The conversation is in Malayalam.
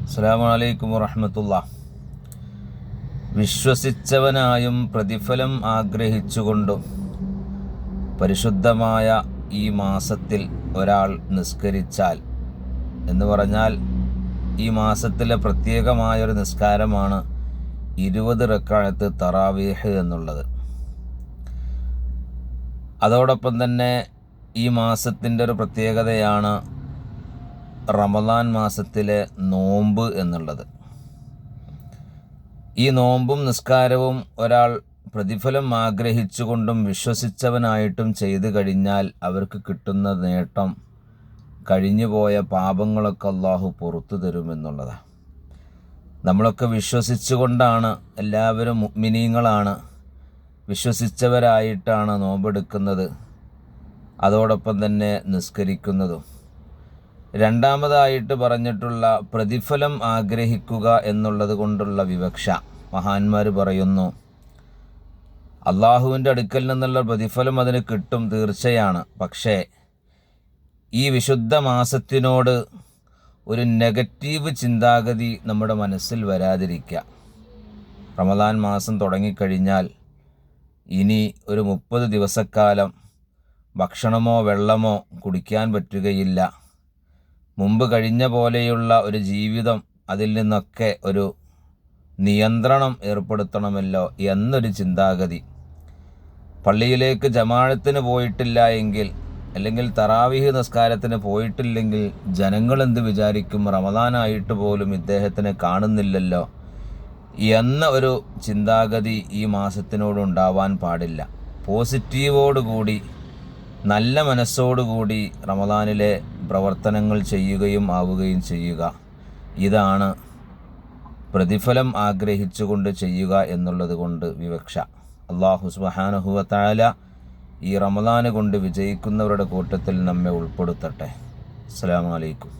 അസ്സലാമു അലൈക്കും വറഹ്മത്തുള്ളാഹി. വിശ്വസിച്ചവനായും പ്രതിഫലം ആഗ്രഹിച്ചുകൊണ്ടും പരിശുദ്ധമായ ഈ മാസത്തിൽ ഒരാൾ നിസ്കരിച്ചാൽ എന്ന് പറഞ്ഞാൽ ഈ മാസത്തിലെ പ്രത്യേകമായൊരു നിസ്കാരമാണ് 20 റക്അത്ത് തറാവീഹ് എന്നുള്ളത്. അതോടൊപ്പം തന്നെ ഈ മാസത്തിൻ്റെ ഒരു പ്രത്യേകതയാണ് റമദാൻ മാസത്തിലെ നോമ്പ് എന്നുള്ളത്. ഈ നോമ്പും നിസ്കാരവും ഒരാൾ പ്രതിഫലം ആഗ്രഹിച്ചുകൊണ്ടും വിശ്വസിച്ചവനായിട്ടും ചെയ്തു കഴിഞ്ഞാൽ അവർക്ക് കിട്ടുന്ന നേട്ടം കഴിഞ്ഞുപോയ പാപങ്ങളൊക്കെ അള്ളാഹു പുറത്തു തരുമെന്നുള്ളതാണ്. നമ്മളൊക്കെ വിശ്വസിച്ചുകൊണ്ടാണ്, എല്ലാവരും മുഅ്മിനീങ്ങളാണ്, വിശ്വസിച്ചവരായിട്ടാണ് നോമ്പെടുക്കുന്നത്, അതോടൊപ്പം തന്നെ നിസ്കരിക്കുന്നതും. രണ്ടാമതായിട്ട് പറഞ്ഞിട്ടുള്ള പ്രതിഫലം ആഗ്രഹിക്കുക എന്നുള്ളത് കൊണ്ടുള്ള വിവക്ഷ മഹാന്മാർ പറയുന്നു, അള്ളാഹുവിൻ്റെ അടുക്കൽ നിന്നുള്ള പ്രതിഫലം അതിന് കിട്ടും, തീർച്ചയാണ്. പക്ഷേ ഈ വിശുദ്ധ മാസത്തിനോട് ഒരു നെഗറ്റീവ് ചിന്താഗതി നമ്മുടെ മനസ്സിൽ വരാതിരിക്കുക. റമദാൻ മാസം തുടങ്ങിക്കഴിഞ്ഞാൽ ഇനി ഒരു 30 ദിവസക്കാലം ഭക്ഷണമോ വെള്ളമോ കുടിക്കാൻ പറ്റുകയില്ല, മുമ്പ് കഴിഞ്ഞ പോലെയുള്ള ഒരു ജീവിതം, അതിൽ നിന്നൊക്കെ ഒരു നിയന്ത്രണം ഏർപ്പെടുത്തണമല്ലോ എന്നൊരു ചിന്താഗതി. പള്ളിയിലേക്ക് ജമാഅത്തിന് പോയിട്ടില്ല എങ്കിൽ, അല്ലെങ്കിൽ തറാവീഹ് നിസ്കാരത്തിന് പോയിട്ടില്ലെങ്കിൽ ജനങ്ങൾ എന്ത് വിചാരിക്കും, റമദാനായിട്ട് പോലും ഇദ്ദേഹത്തിനെ കാണുന്നില്ലല്ലോ എന്ന ഒരു ചിന്താഗതി ഈ മാസത്തിനോടുണ്ടാവാൻ പാടില്ല. പോസിറ്റീവോടുകൂടി, നല്ല മനസ്സോടുകൂടി റമദാനിലെ പ്രവർത്തനങ്ങൾ ചെയ്യുകയും ആവുകയും ചെയ്യുക. ഇതാണ് പ്രതിഫലം ആഗ്രഹിച്ചുകൊണ്ട് ചെയ്യുക എന്നുള്ളത് കൊണ്ട് വിവക്ഷ. അല്ലാഹു സുബ്ഹാനഹു വ തആല ഈ റമദാന് കൊണ്ട് വിജയിക്കുന്നവരുടെ കൂട്ടത്തിൽ നമ്മെ ഉൾപ്പെടുത്തട്ടെ. അസ്സലാമു അലൈക്കും.